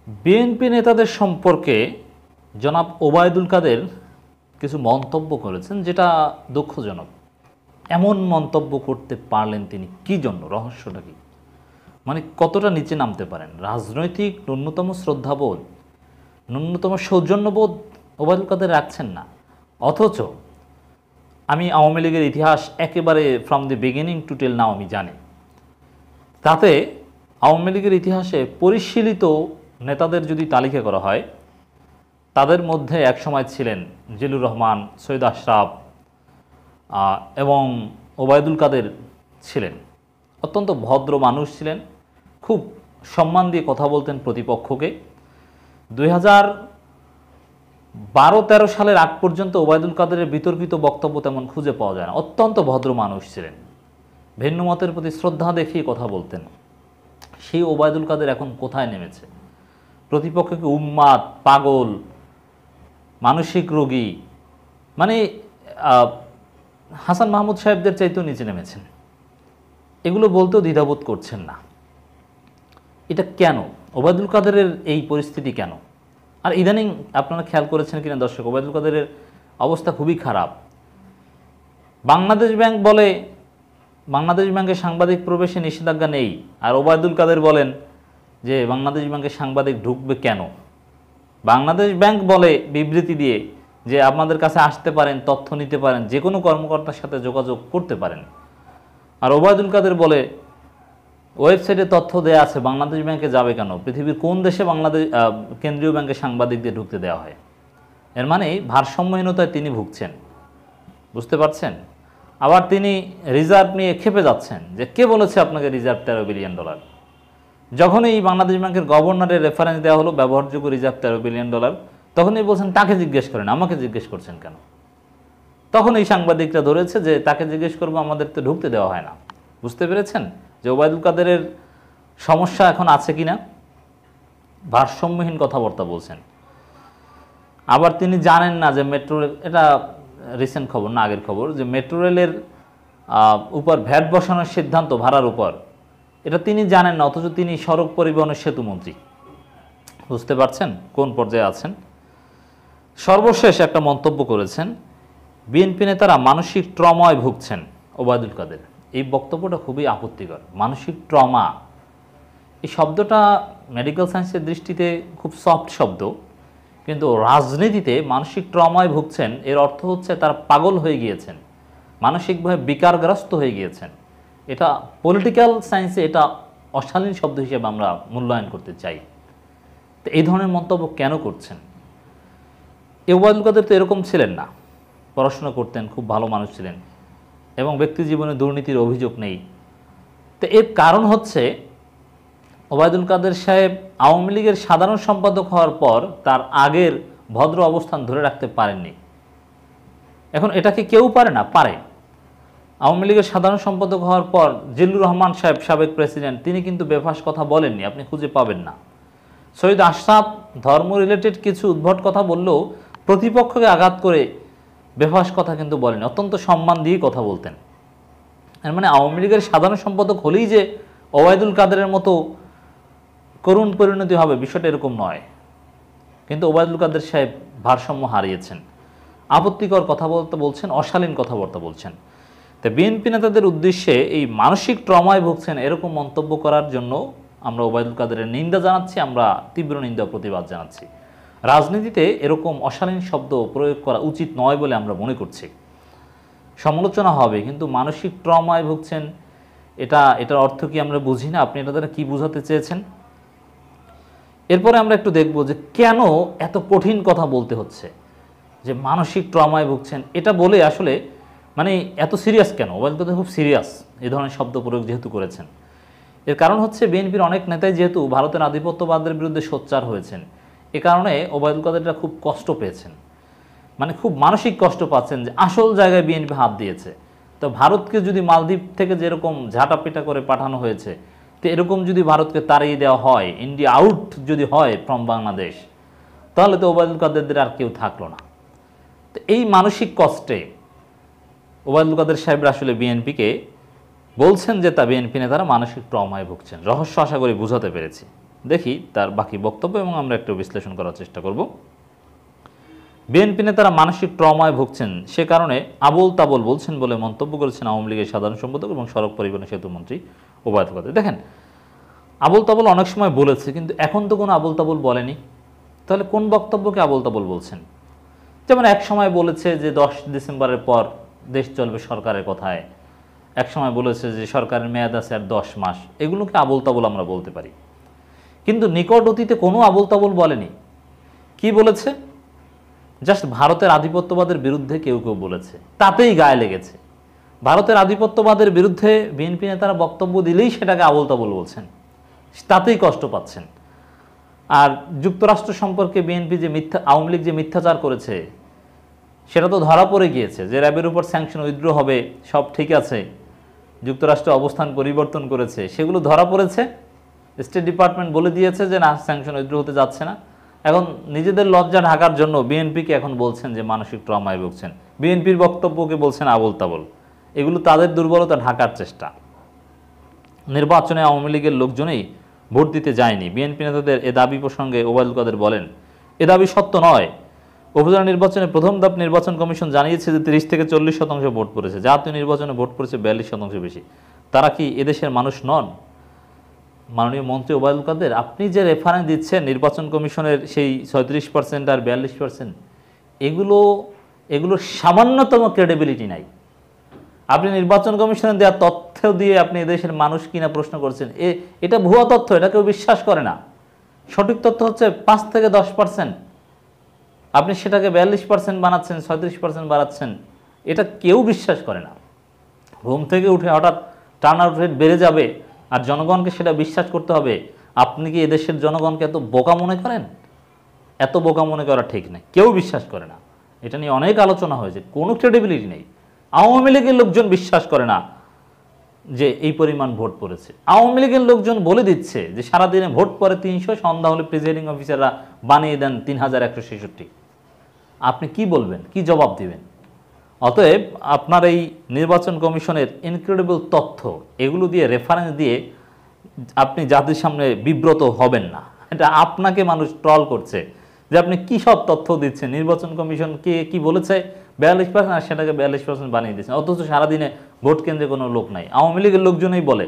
BNP নেতাদের সম্পর্কে জনাব ওবায়দুল কাদের কিছু মন্তব্য করেছেন, যেটা দুঃখজনক। এমন মন্তব্য করতে পারলেন তিনি কি জন্য? রহস্যটা কি? মানে কতটা নিচে নামতে পারেন? রাজনৈতিক ন্যূনতম শ্রদ্ধাবোধ, ন্যূনতম সৌজন্যবোধ ওবায়দুল কাদের রাখছেন না। অথচ আমি আওয়ামী লীগের ইতিহাস একেবারে from the beginning to tell now আমি জানি। তাতে আওয়ামী লীগের ইতিহাসে পরিশীলিত নেতাদের যদি তালিকা করা হয়, তাদের মধ্যে একসময় ছিলেন জিল্লুর রহমান, সৈয়দ আশরাফ এবং ওবায়দুল কাদের ছিলেন। অত্যন্ত ভদ্র মানুষ ছিলেন, খুব সম্মান দিয়ে কথা বলতেন প্রতিপক্ষকে। 2012-13 সালের আগ পর্যন্ত ওবায়দুল কাদেরের বিতর্কিত বক্তব্য তেমন খুঁজে পাওয়া যায় না। অত্যন্ত ভদ্র মানুষ ছিলেন, ভিন্ন মতের প্রতি শ্রদ্ধা দেখিয়ে কথা বলতেন। সেই ওবায়দুল কাদের এখন কোথায় নেমেছে? প্রতিপক্ষকে উন্মাদ, পাগল, মানসিক রোগী, মানে হাসান মাহমুদ সাহেবদের চাইতেও নিচে নেমেছেন। এগুলো বলতেও দ্বিধাবোধ করছেন না। এটা কেন? ওবায়দুল কাদেরের এই পরিস্থিতি কেন? আর ইদানিং আপনারা খেয়াল করেছেন কিনা দর্শক, ওবায়দুল কাদেরের অবস্থা খুবই খারাপ। বাংলাদেশ ব্যাংক বলে বাংলাদেশ ব্যাংকে সাংবাদিক প্রবেশে নিষেধাজ্ঞা নেই, আর ওবায়দুল কাদের বলেন যে বাংলাদেশ ব্যাংকে সাংবাদিক ঢুকবে কেন। বাংলাদেশ ব্যাংক বলে বিবৃতি দিয়ে যে আপনাদের কাছে আসতে পারেন, তথ্য নিতে পারেন, যে কোনো কর্মকর্তার সাথে যোগাযোগ করতে পারেন। আর ওবায়দুল কাদের বলে ওয়েবসাইটে তথ্য দেয়া আছে, বাংলাদেশ ব্যাংকে যাবে কেন? পৃথিবীর কোন দেশে বাংলাদেশ কেন্দ্রীয় ব্যাংকে সাংবাদিকদের ঢুকতে দেওয়া হয়? এর মানে ভারসাম্যহীনতায় তিনি ভুগছেন, বুঝতে পারছেন? আবার তিনি রিজার্ভ নিয়ে খেপে যাচ্ছেন যে কে বলেছে আপনাকে রিজার্ভ $13 বিলিয়ন। যখনই এই বাংলাদেশ ব্যাংকের গভর্নরের রেফারেন্স দেওয়া হলো ব্যবহারযোগ্য রিজার্ভ $13 বিলিয়ন, তখনই বলছেন তাকে জিজ্ঞেস করেন, আমাকে জিজ্ঞেস করছেন কেন? তখন এই সাংবাদিকরা ধরেছে যে তাকে জিজ্ঞেস করবো, আমাদের তো ঢুকতে দেওয়া হয় না। বুঝতে পেরেছেন যে ওবায়দুল কাদেরের সমস্যা এখন আছে কিনা? ভারসাম্যহীন কথাবার্তা বলছেন। আবার তিনি জানেন না যে মেট্রো রেল, এটা রিসেন্ট খবর না, আগের খবর, যে মেট্রো রেলের উপর ভ্যাট বসানোর সিদ্ধান্ত ভাড়ার উপর, এটা তিনি জানেন না, অথচ তিনি সড়ক পরিবহনের সেতুমন্ত্রী। বুঝতে পারছেন কোন পর্যায়ে আছেন? সর্বশেষ একটা মন্তব্য করেছেন, বিএনপি নেতারা মানসিক ট্রমায় ভুগছেন। ওবায়দুল কাদের এই বক্তব্যটা খুবই আপত্তিকর। মানসিক ট্রমা, এই শব্দটা মেডিকেল সায়েন্সের দৃষ্টিতে খুব সফট শব্দ, কিন্তু রাজনীতিতে মানসিক ট্রমায় ভুগছেন এর অর্থ হচ্ছে তারা পাগল হয়ে গিয়েছেন, মানসিকভাবে বিকারগ্রস্ত হয়ে গিয়েছেন। এটা পলিটিক্যাল সায়েন্সে এটা অশালীন শব্দ হিসেবে আমরা মূল্যায়ন করতে চাই। তো এই ধরনের মন্তব্য কেন করছেন? ওবায়দুল কাদের তো এরকম ছিলেন না, পড়াশোনা করতেন, খুব ভালো মানুষ ছিলেন এবং ব্যক্তি জীবনে দুর্নীতির অভিযোগ নেই। তো এর কারণ হচ্ছে ওবায়দুল কাদের সাহেব আওয়ামী লীগের সাধারণ সম্পাদক হওয়ার পর তার আগের ভদ্র অবস্থান ধরে রাখতে পারেননি। এখন এটাকে কেউ পারে না? পারে। আওয়ামী লীগের সাধারণ সম্পাদক হওয়ার পর জিল্লুর রহমান সাহেব, সাবেক প্রেসিডেন্ট, তিনি কিন্তু বেফাস কথা বলেননি, আপনি খুঁজে পাবেন না। সৈয়দ আশরাফ ধর্ম রিলেটেড কিছু উদ্ভট কথা বললেও প্রতিপক্ষকে আঘাত করে বেফাস কথা কিন্তু বলেন, অত্যন্ত সম্মান দিয়ে কথা বলতেন। এর মানে আওয়ামী লীগের সাধারণ সম্পাদক হলেই যে ওবায়দুল কাদেরের মতো করুণ পরিণতি হবে, বিষয়টা এরকম নয়। কিন্তু ওবায়দুল কাদের সাহেব ভারসাম্য হারিয়েছেন, আপত্তিকর কথাবার্তা বলছেন, অশালীন কথাবার্তা বলছেন। তো বিএনপি নেতাদের উদ্দেশ্যে এই মানসিক ট্রমায় ভুগছেন এরকম মন্তব্য করার জন্য আমরা ওবায়দুল কাদেরের নিন্দা জানাচ্ছি, আমরা তীব্র নিন্দা প্রতিবাদ জানাচ্ছি। রাজনীতিতে এরকম অশালীন শব্দ প্রয়োগ করা উচিত নয় বলে আমরা মনে করছি। সমালোচনা হবে, কিন্তু মানসিক ট্রমায় ভুগছেন, এটার অর্থ কি আমরা বুঝি না? আপনি এটা দ্বারা কী বোঝাতে চেয়েছেন? এরপরে আমরা একটু দেখব যে কেন এত কঠিন কথা বলতে হচ্ছে, যে মানসিক ট্রমায় ভুগছেন এটা বলে আসলে মানে এত সিরিয়াস কেন? ওবায়দুল কাদের খুব সিরিয়াস এই ধরনের শব্দ প্রয়োগ যেহেতু করেছেন। এর কারণ হচ্ছে বিএনপির অনেক নেতাই যেহেতু ভারতের আধিপত্যবাদের বিরুদ্ধে সোচ্চার হয়েছেন, এ কারণে ওবায়দুল কাদেররা খুব কষ্ট পেয়েছেন, মানে খুব মানসিক কষ্ট পাচ্ছেন যে আসল জায়গায় বিএনপি হাত দিয়েছে। তো ভারতকে যদি মালদ্বীপ থেকে যেরকম ঝাঁটাপিটা করে পাঠানো হয়েছে, তো এরকম যদি ভারতকে তাড়িয়ে দেওয়া হয়, ইন্ডিয়া আউট যদি হয় ফ্রম বাংলাদেশ, তাহলে তো ওবায়দুল কাদেরদের আর কেউ থাকলো না। তো এই মানসিক কষ্টে ওবায়দুল কাদের সাহেবরা আসলে বিএনপিকে বলছেন যে তা বিএনপি নেতারা মানসিক ট্রমায় ভুগছেন। রহস্য আশা করি বুঝাতে পেরেছি। দেখি তার বাকি বক্তব্য এবং আমরা একটু বিশ্লেষণ করার চেষ্টা করব। বিএনপি নেতারা মানসিক ট্রমায় ভুগছেন, সে কারণে আবোল তাবোল বলছেন বলে মন্তব্য করেছেন আওয়ামী লীগের সাধারণ সম্পাদক এবং সড়ক পরিবহন সেতু মন্ত্রী ওবায়দুল কাদের। দেখেন, আবোল তাবোল অনেক সময় বলেছে, কিন্তু এখন তো কোনো আবোল তাবোল বলেনি। তাহলে কোন বক্তব্যকে আবোল তাবোল বলছেন? যেমন এক সময় বলেছে যে 10 ডিসেম্বরের পর দেশ চলবে সরকারের কথায়, এক সময় বলেছে যে সরকারের মেয়াদ আছে আর 10 মাস। এগুলোকে আবোল তাবোল আমরা বলতে পারি, কিন্তু নিকট অতীতে কোনো আবোল তাবোল বলেনি। কি বলেছে? জাস্ট ভারতের আধিপত্যবাদের বিরুদ্ধে কেউ কেউ বলেছে, তাতেই গায়ে লেগেছে। ভারতের আধিপত্যবাদের বিরুদ্ধে বিএনপি নেতারা বক্তব্য দিলেই সেটাকে আবোল তাবোল বলছেন, তাতেই কষ্ট পাচ্ছেন। আর যুক্তরাষ্ট্র সম্পর্কে বিএনপি যে আওয়ামী লীগ যে মিথ্যাচার করেছে সেটা তো ধরা পড়ে গিয়েছে, যে র্যাবের উপর স্যাংশন উইথড্র হবে, সব ঠিক আছে, যুক্তরাষ্ট্র অবস্থান পরিবর্তন করেছে, সেগুলো ধরা পড়েছে। স্টেট ডিপার্টমেন্ট বলে দিয়েছে যে না, স্যাংশন উইথড্র হতে যাচ্ছে না। এখন নিজেদের লজ্জা ঢাকার জন্য বিএনপিকে এখন বলছেন যে মানসিক ট্রমায় ভুগছেন, বিএনপির বক্তব্যকে বলছেন আবোল তাবোল। এগুলো তাদের দুর্বলতা ঢাকার চেষ্টা। নির্বাচনে আওয়ামী লীগের লোকজনেই ভোট দিতে যায়নি, বিএনপি নেতাদের এ দাবি প্রসঙ্গে ওবায়দুল কাদের বলেন, এ দাবি সত্য নয়। উপজেলা নির্বাচনে প্রথম ধাপ নির্বাচন কমিশন জানিয়েছে যে 30 থেকে 40% ভোট পড়েছে, জাতীয় নির্বাচনে ভোট পড়েছে 42% বেশি। তারা কি এদেশের মানুষ নন? মাননীয় মন্ত্রী ওবায়দুল কাদের, আপনি যে রেফারেন্স দিচ্ছেন নির্বাচন কমিশনের সেই 36% আর 42%, এগুলো সামান্যতম ক্রেডিবিলিটি নাই। আপনি নির্বাচন কমিশনের দেওয়া তথ্য দিয়ে আপনি এদেশের মানুষ কিনা প্রশ্ন করছেন, এটা ভুয়া তথ্য, এটা কেউ বিশ্বাস করে না। সঠিক তথ্য হচ্ছে 5 থেকে 10%, আপনি সেটাকে 42% বানাচ্ছেন, 36% বাড়াচ্ছেন, এটা কেউ বিশ্বাস করে না। ঘুম থেকে উঠে হঠাৎ টার্ন আউট রেট বেড়ে যাবে আর জনগণকে সেটা বিশ্বাস করতে হবে। আপনি কি এদেশের জনগণকে এত বোকা মনে করেন? এত বোকা মনে করা ঠিক নেই, কেউ বিশ্বাস করে না। এটা নিয়ে অনেক আলোচনা হয়েছে, কোনো ক্রেডিবিলিটি নেই। আওয়ামী লীগের লোকজন বিশ্বাস করে না যে এই পরিমাণ ভোট পড়েছে। আওয়ামী লীগের লোকজন বলে দিচ্ছে যে সারাদিনে ভোট পড়ে 300, সন্ধ্যা হলে প্রিজাইডিং অফিসাররা বানিয়ে দেন 3166। আপনি কি বলবেন, কি জবাব দিবেন? অতএব আপনার এই নির্বাচন কমিশনের ইনক্রেডিবল তথ্য, এগুলো দিয়ে রেফারেন্স দিয়ে আপনি জাতির সামনে বিব্রত হবেন না। এটা আপনাকে মানুষ ট্রল করছে যে আপনি কি সব তথ্য দিচ্ছেন, নির্বাচন কমিশন কি বলেছে 42%, আর সেটাকে 42% বানিয়ে দিচ্ছেন, অথচ সারাদিনে ভোট কেন্দ্রে কোনো লোক নাই। আওয়ামী লীগের লোকজনই বলে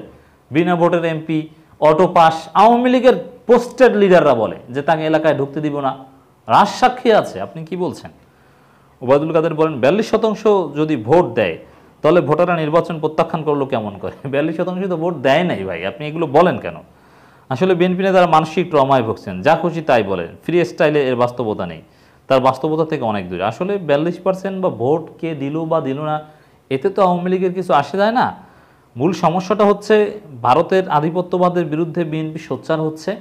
বিনা ভোটের এমপি, অটো পাস। আওয়ামী লীগের পোস্টেড লিডাররা বলে যে তাকে এলাকায় ঢুকতে দিব না, রাজসাক্ষী আছে। আপনি কি বলছেন? ওবায়দুল কাদের বলেন 42% যদি ভোট দেয় তাহলে ভোটাররা নির্বাচন প্রত্যাখ্যান করলো কেমন করে? 42% তো ভোট দেয় নাই ভাই, আপনি এগুলো বলেন কেন? আসলে বিএনপি নেতারা মানসিক ট্রমায় ভুগছেন, যা খুশি তাই বলেন, ফ্রি স্টাইলে এর বাস্তবতা নেই, তার বাস্তবতা থেকে অনেক দূরে। আসলে 42% বা ভোট কে দিল বা দিল না, এতে তো আওয়ামী লীগের কিছু আসে যায় না। মূল সমস্যাটা হচ্ছে ভারতের আধিপত্যবাদের বিরুদ্ধে বিএনপি সোচ্চার হচ্ছে,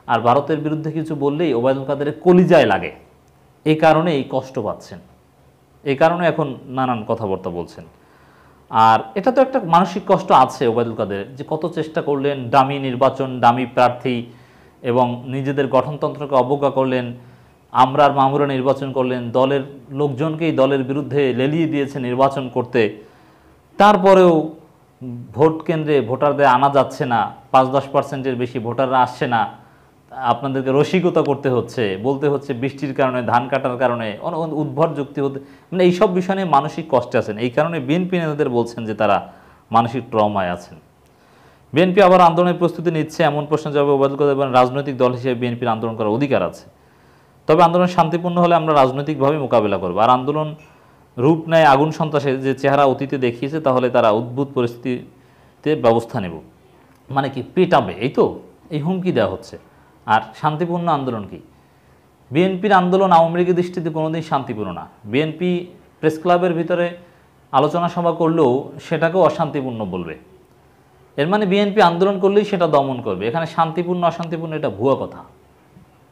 আর ভারতের বিরুদ্ধে কিছু বললেই ওবায়দুল কাদের কলিজায় লাগে। এই কারণে এই কষ্ট পাচ্ছেন, এই কারণে এখন নানান কথাবার্তা বলছেন। আর এটা তো একটা মানসিক কষ্ট আছে ওবায়দুল কাদের, যে কত চেষ্টা করলেন, দামি নির্বাচন, দামি প্রার্থী, এবং নিজেদের গঠনতন্ত্রকে অবজ্ঞা করলেন, আমরা আর মামুরা নির্বাচন করলেন, দলের লোকজনকেই দলের বিরুদ্ধে লেলিয়ে দিয়েছে নির্বাচন করতে। তারপরেও ভোট কেন্দ্রে ভোটারদের আনা যাচ্ছে না, 5-10%-এর বেশি ভোটাররা আসছে না, আপনাদেরকে রসিকতা করতে হচ্ছে, বলতে হচ্ছে বৃষ্টির কারণে, ধান কাটার কারণে, উদ্ভট যুক্তি হতে, মানে এইসব বিষয় নিয়ে মানসিক কষ্টে আছেন। এই কারণে বিএনপি নেতাদের বলছেন যে তারা মানসিক ট্রমায় আছেন। বিএনপি আবার আন্দোলনের প্রস্তুতি নিচ্ছে এমন প্রশ্ন জবাবে ওবায়দুল কাদের বলেন, রাজনৈতিক দল হিসেবে বিএনপির আন্দোলন করার অধিকার আছে, তবে আন্দোলন শান্তিপূর্ণ হলে আমরা রাজনৈতিকভাবে মোকাবেলা করব। আর আন্দোলন রূপ নেয় আগুন সন্ত্রাসের যে চেহারা অতীতে দেখিয়েছে, তাহলে তারা উদ্ভুত পরিস্থিতিতে ব্যবস্থা নেব। মানে কি, পেটাবে, এই তো, এই হুমকি দেওয়া হচ্ছে। আর শান্তিপূর্ণ আন্দোলন কি? বিএনপির আন্দোলন আওয়ামী লীগের দৃষ্টিতে কোনোদিন শান্তিপূর্ণ না। বিএনপি প্রেস ক্লাবের ভিতরে আলোচনা সভা করলেও সেটাকেও অশান্তিপূর্ণ বলবে। এর মানে বিএনপি আন্দোলন করলেই সেটা দমন করবে। এখানে শান্তিপূর্ণ অশান্তিপূর্ণ এটা ভুয়া কথা।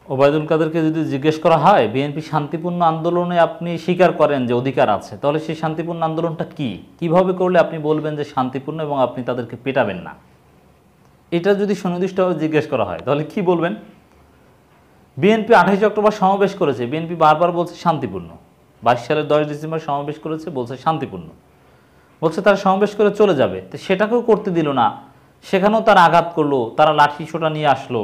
ওবায়দুল কাদেরকে যদি জিজ্ঞেস করা হয় বিএনপি শান্তিপূর্ণ আন্দোলনে আপনি স্বীকার করেন যে অধিকার আছে, তাহলে সেই শান্তিপূর্ণ আন্দোলনটা কি, কিভাবে করলে আপনি বলবেন যে শান্তিপূর্ণ এবং আপনি তাদেরকে পেটাবেন না? এটা যদি সুনির্দিষ্টভাবে জিজ্ঞেস করা হয় তাহলে কি বলবেন? বিএনপি 28 অক্টোবর সমাবেশ করেছে, বিএনপি বারবার বলছে শান্তিপূর্ণ। 22 সালের 10 ডিসেম্বর সমাবেশ করেছে, বলছে শান্তিপূর্ণ, বলছে তারা সমাবেশ করে চলে যাবে, তো সেটাকেও করতে দিল না, সেখানেও তারা আঘাত করলো, তারা লাঠি সোটা নিয়ে আসলো।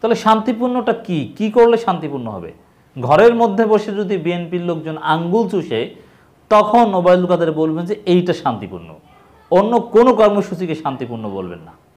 তাহলে শান্তিপূর্ণটা কি কি করলে শান্তিপূর্ণ হবে? ঘরের মধ্যে বসে যদি বিএনপির লোকজন আঙ্গুল চুষে, তখন ওবায়দুল কাদের বলবেন যে এইটা শান্তিপূর্ণ, অন্য কোনো কর্মসূচিকে শান্তিপূর্ণ বলবেন না।